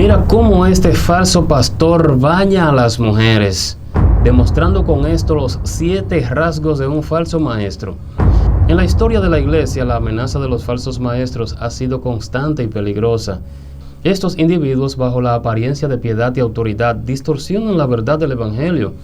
Mira cómo este falso pastor baña a las mujeres, demostrando con esto los 7 rasgos de un falso maestro. En la historia de la iglesia, la amenaza de los falsos maestros ha sido constante y peligrosa. Estos individuos, bajo la apariencia de piedad y autoridad, distorsionan la verdad del evangelio,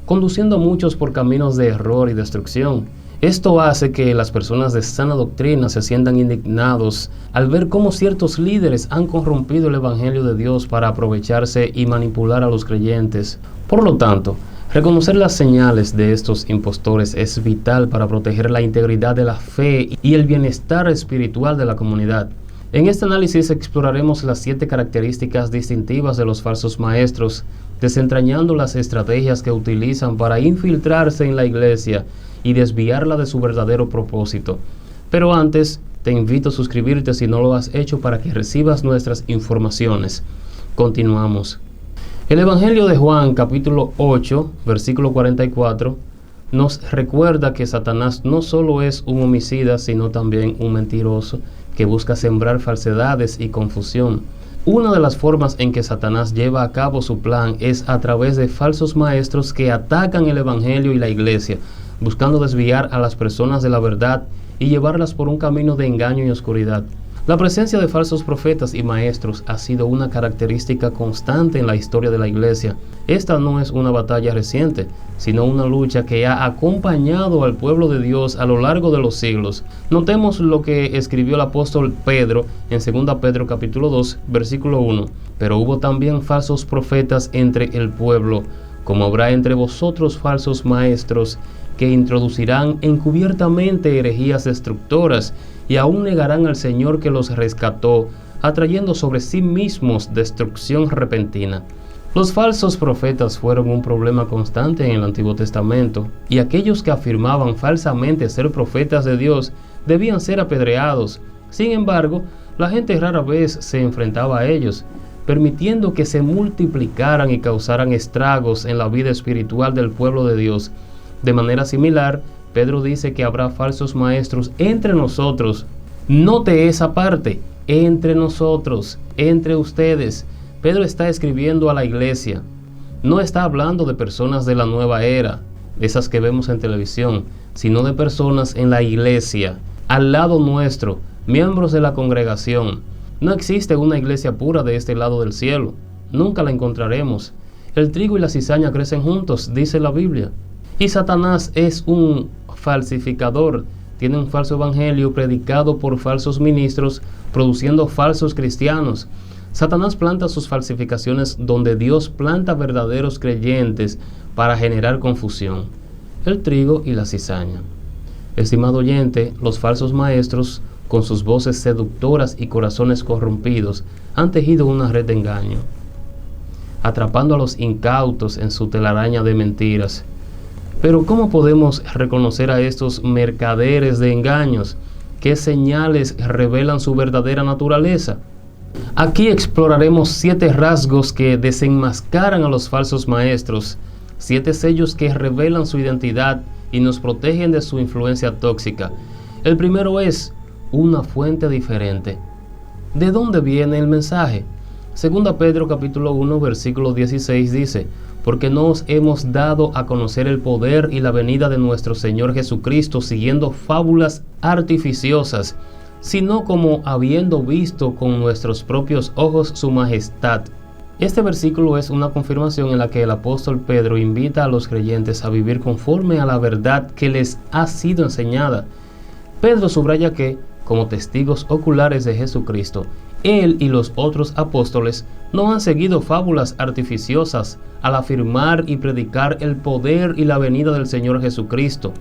conduciendo a muchos por caminos de error y destrucción. Esto hace que las personas de sana doctrina se sientan indignados al ver cómo ciertos líderes han corrompido el evangelio de Dios para aprovecharse y manipular a los creyentes. Por lo tanto, reconocer las señales de estos impostores es vital para proteger la integridad de la fe y el bienestar espiritual de la comunidad. En este análisis exploraremos las 7 características distintivas de los falsos maestros, desentrañando las estrategias que utilizan para infiltrarse en la iglesia y desviarla de su verdadero propósito. Pero antes, te invito a suscribirte si no lo has hecho para que recibas nuestras informaciones. Continuamos. El Evangelio de Juan, capítulo 8, versículo 44, nos recuerda que Satanás no solo es un homicida, sino también un mentiroso que busca sembrar falsedades y confusión. Una de las formas en que Satanás lleva a cabo su plan es a través de falsos maestros que atacan el Evangelio y la iglesia, buscando desviar a las personas de la verdad y llevarlas por un camino de engaño y oscuridad. La presencia de falsos profetas y maestros ha sido una característica constante en la historia de la iglesia. Esta no es una batalla reciente, sino una lucha que ha acompañado al pueblo de Dios a lo largo de los siglos. Notemos lo que escribió el apóstol Pedro en 2 Pedro capítulo 2, versículo 1. Pero hubo también falsos profetas entre el pueblo, como habrá entre vosotros falsos maestros, que introducirán encubiertamente herejías destructoras y aún negarán al Señor que los rescató, atrayendo sobre sí mismos destrucción repentina. Los falsos profetas fueron un problema constante en el Antiguo Testamento, y aquellos que afirmaban falsamente ser profetas de Dios debían ser apedreados. Sin embargo, la gente rara vez se enfrentaba a ellos, permitiendo que se multiplicaran y causaran estragos en la vida espiritual del pueblo de Dios. De manera similar, Pedro dice que habrá falsos maestros entre nosotros. Note esa parte, entre nosotros, entre ustedes. Pedro está escribiendo a la iglesia. No está hablando de personas de la nueva era, esas que vemos en televisión, sino de personas en la iglesia, al lado nuestro, miembros de la congregación. No existe una iglesia pura de este lado del cielo. Nunca la encontraremos. El trigo y la cizaña crecen juntos, dice la Biblia. Y Satanás es un falsificador, tiene un falso evangelio predicado por falsos ministros, produciendo falsos cristianos. Satanás planta sus falsificaciones donde Dios planta verdaderos creyentes para generar confusión. El trigo y la cizaña. Estimado oyente, los falsos maestros, con sus voces seductoras y corazones corrompidos, han tejido una red de engaño, atrapando a los incautos en su telaraña de mentiras. Pero ¿cómo podemos reconocer a estos mercaderes de engaños? ¿Qué señales revelan su verdadera naturaleza? Aquí exploraremos 7 rasgos que desenmascaran a los falsos maestros, 7 sellos que revelan su identidad y nos protegen de su influencia tóxica. El primero es una fuente diferente. ¿De dónde viene el mensaje? 2 Pedro capítulo 1 versículo 16 dice: porque no os hemos dado a conocer el poder y la venida de nuestro Señor Jesucristo siguiendo fábulas artificiosas, sino como habiendo visto con nuestros propios ojos su majestad. Este versículo es una confirmación en la que el apóstol Pedro invita a los creyentes a vivir conforme a la verdad que les ha sido enseñada. Pedro subraya que, como testigos oculares de Jesucristo, él y los otros apóstoles no han seguido fábulas artificiosas al afirmar y predicar el poder y la venida del Señor Jesucristo.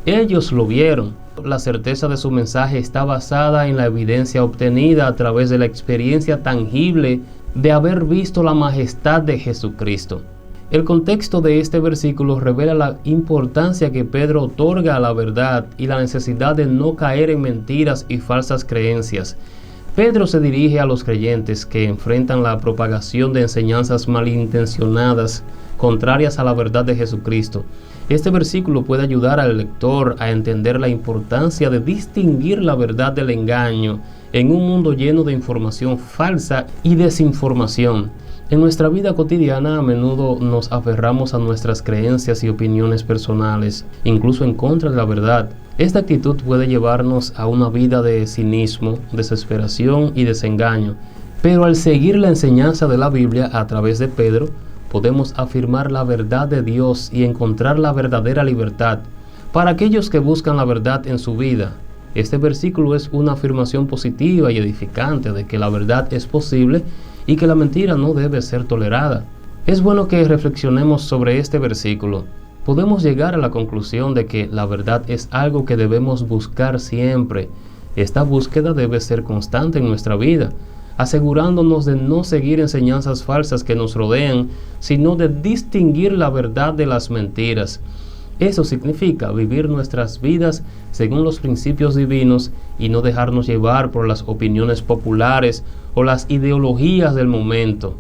Ellos lo vieron. La certeza de su mensaje está basada en la evidencia obtenida a través de la experiencia tangible de haber visto la majestad de Jesucristo. El contexto de este versículo revela la importancia que Pedro otorga a la verdad y la necesidad de no caer en mentiras y falsas creencias. Pedro se dirige a los creyentes que enfrentan la propagación de enseñanzas malintencionadas, contrarias a la verdad de Jesucristo. Este versículo puede ayudar al lector a entender la importancia de distinguir la verdad del engaño en un mundo lleno de información falsa y desinformación. En nuestra vida cotidiana a menudo nos aferramos a nuestras creencias y opiniones personales, incluso en contra de la verdad. Esta actitud puede llevarnos a una vida de cinismo, desesperación y desengaño. Pero al seguir la enseñanza de la Biblia a través de Pedro, podemos afirmar la verdad de Dios y encontrar la verdadera libertad. Para aquellos que buscan la verdad en su vida, este versículo es una afirmación positiva y edificante de que la verdad es posible y que la mentira no debe ser tolerada. Es bueno que reflexionemos sobre este versículo. Podemos llegar a la conclusión de que la verdad es algo que debemos buscar siempre. Esta búsqueda debe ser constante en nuestra vida, asegurándonos de no seguir enseñanzas falsas que nos rodean, sino de distinguir la verdad de las mentiras. Eso significa vivir nuestras vidas según los principios divinos y no dejarnos llevar por las opiniones populares o las ideologías del momento.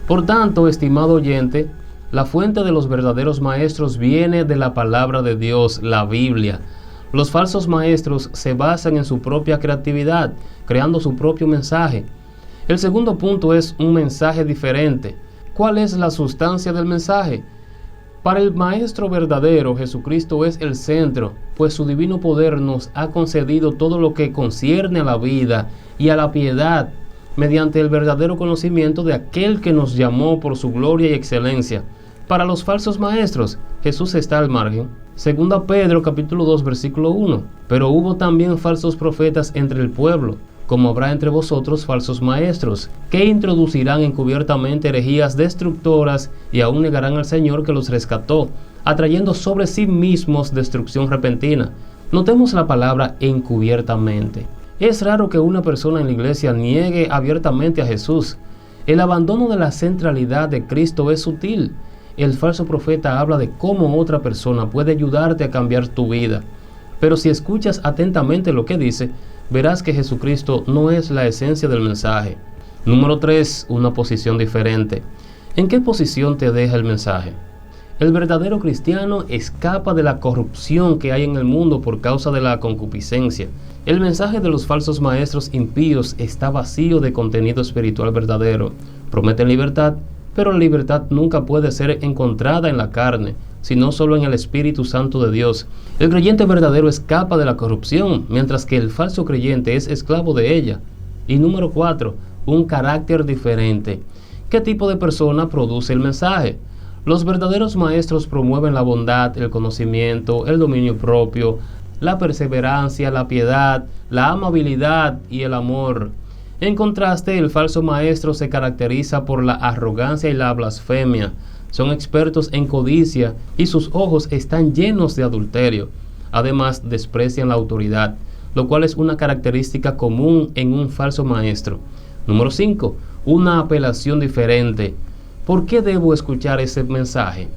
Por tanto, estimado oyente, la fuente de los verdaderos maestros viene de la palabra de Dios, la Biblia. Los falsos maestros se basan en su propia creatividad, creando su propio mensaje. El segundo punto es un mensaje diferente. ¿Cuál es la sustancia del mensaje? Para el Maestro verdadero, Jesucristo es el centro, pues su divino poder nos ha concedido todo lo que concierne a la vida y a la piedad, mediante el verdadero conocimiento de aquel que nos llamó por su gloria y excelencia. Para los falsos maestros, Jesús está al margen. 2 Pedro capítulo 2 versículo 1. Pero hubo también falsos profetas entre el pueblo, como habrá entre vosotros falsos maestros, que introducirán encubiertamente herejías destructoras y aún negarán al Señor que los rescató, atrayendo sobre sí mismos destrucción repentina. Notemos la palabra encubiertamente. Es raro que una persona en la iglesia niegue abiertamente a Jesús. El abandono de la centralidad de Cristo es sutil. El falso profeta habla de cómo otra persona puede ayudarte a cambiar tu vida. Pero si escuchas atentamente lo que dice, verás que Jesucristo no es la esencia del mensaje. Número 3. Una posición diferente. ¿En qué posición te deja el mensaje? El verdadero cristiano escapa de la corrupción que hay en el mundo por causa de la concupiscencia. El mensaje de los falsos maestros impíos está vacío de contenido espiritual verdadero. Prometen libertad, pero la libertad nunca puede ser encontrada en la carne, sino solo en el Espíritu Santo de Dios. El creyente verdadero escapa de la corrupción, mientras que el falso creyente es esclavo de ella. Y número 4, un carácter diferente. ¿Qué tipo de persona produce el mensaje? Los verdaderos maestros promueven la bondad, el conocimiento, el dominio propio, la perseverancia, la piedad, la amabilidad y el amor. En contraste, el falso maestro se caracteriza por la arrogancia y la blasfemia. Son expertos en codicia y sus ojos están llenos de adulterio. Además, desprecian la autoridad, lo cual es una característica común en un falso maestro. Número 5. Una apelación diferente. ¿Por qué debo escuchar ese mensaje?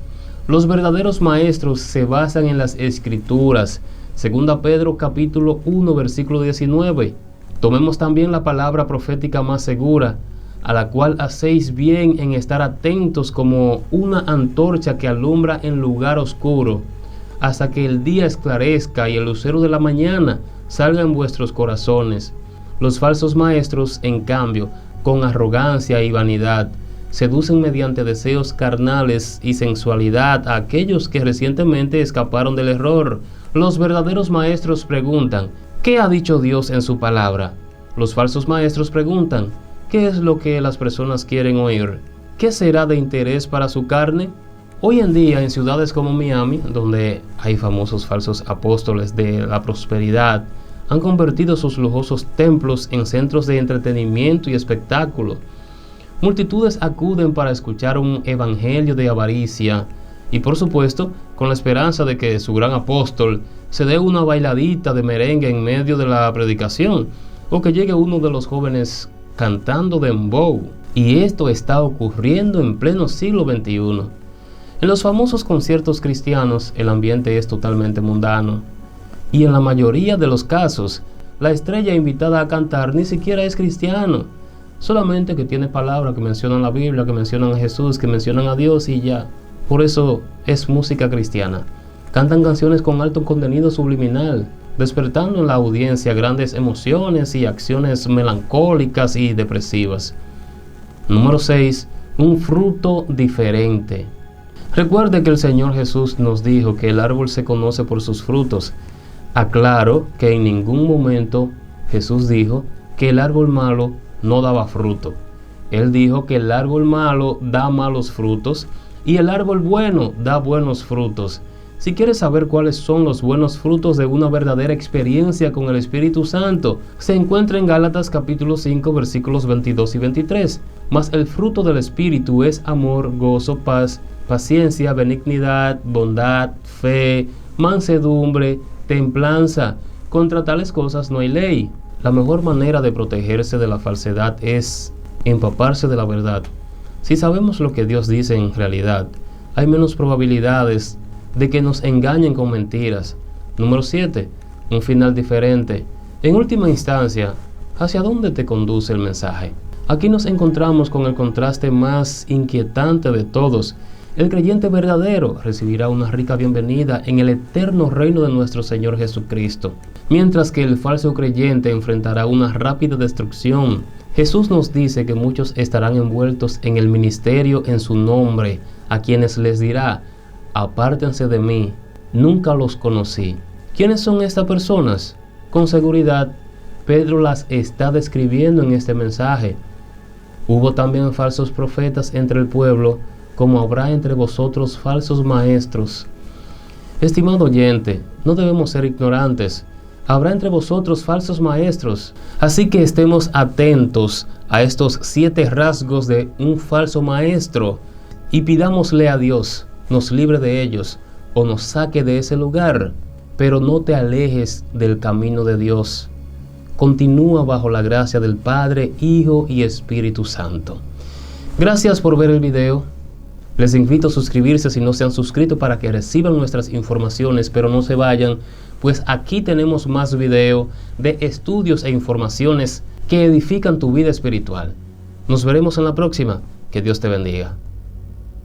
Los verdaderos maestros se basan en las Escrituras. 2 Pedro capítulo 1 versículo 19. Tomemos también la palabra profética más segura, a la cual hacéis bien en estar atentos como una antorcha que alumbra en lugar oscuro, hasta que el día esclarezca y el lucero de la mañana salga en vuestros corazones. Los falsos maestros, en cambio, con arrogancia y vanidad, seducen mediante deseos carnales y sensualidad a aquellos que recientemente escaparon del error. Los verdaderos maestros preguntan: ¿qué ha dicho Dios en su palabra? Los falsos maestros preguntan: ¿qué es lo que las personas quieren oír? ¿Qué será de interés para su carne? Hoy en día, en ciudades como Miami, donde hay famosos falsos apóstoles de la prosperidad, han convertido sus lujosos templos en centros de entretenimiento y espectáculo. Multitudes acuden para escuchar un evangelio de avaricia y, por supuesto, con la esperanza de que su gran apóstol se dé una bailadita de merengue en medio de la predicación, o que llegue uno de los jóvenes cantando dembow. Y esto está ocurriendo en pleno siglo XXI. En los famosos conciertos cristianos, el ambiente es totalmente mundano. Y en la mayoría de los casos, la estrella invitada a cantar ni siquiera es cristiano. Solamente que tiene palabras que mencionan la Biblia, que mencionan a Jesús, que mencionan a Dios y ya. Por eso es música cristiana. Cantan canciones con alto contenido subliminal, despertando en la audiencia grandes emociones y acciones melancólicas y depresivas. Número 6. Un fruto diferente. Recuerde que el Señor Jesús nos dijo que el árbol se conoce por sus frutos. Aclaro que en ningún momento Jesús dijo que el árbol malo no daba fruto. Él dijo que el árbol malo da malos frutos y el árbol bueno da buenos frutos. Si quieres saber cuáles son los buenos frutos de una verdadera experiencia con el Espíritu Santo, se encuentra en Gálatas capítulo 5 versículos 22 y 23. Mas el fruto del Espíritu es amor, gozo, paz, paciencia, benignidad, bondad, fe, mansedumbre, templanza. Contra tales cosas no hay ley. La mejor manera de protegerse de la falsedad es empaparse de la verdad. Si sabemos lo que Dios dice en realidad, hay menos probabilidades de que nos engañen con mentiras. Número 7. Un final diferente. En última instancia, ¿hacia dónde te conduce el mensaje? Aquí nos encontramos con el contraste más inquietante de todos. El creyente verdadero recibirá una rica bienvenida en el eterno reino de nuestro Señor Jesucristo, mientras que el falso creyente enfrentará una rápida destrucción. Jesús nos dice que muchos estarán envueltos en el ministerio en su nombre, a quienes les dirá: apártense de mí, nunca los conocí. ¿Quiénes son estas personas? Con seguridad, Pedro las está describiendo en este mensaje. Hubo también falsos profetas entre el pueblo, como habrá entre vosotros falsos maestros. Estimado oyente, no debemos ser ignorantes. Habrá entre vosotros falsos maestros. Así que estemos atentos a estos 7 rasgos de un falso maestro y pidámosle a Dios nos libre de ellos o nos saque de ese lugar. Pero no te alejes del camino de Dios. Continúa bajo la gracia del Padre, Hijo y Espíritu Santo. Gracias por ver el video. Les invito a suscribirse si no se han suscrito para que reciban nuestras informaciones, pero no se vayan, pues aquí tenemos más video de estudios e informaciones que edifican tu vida espiritual. Nos veremos en la próxima. Que Dios te bendiga.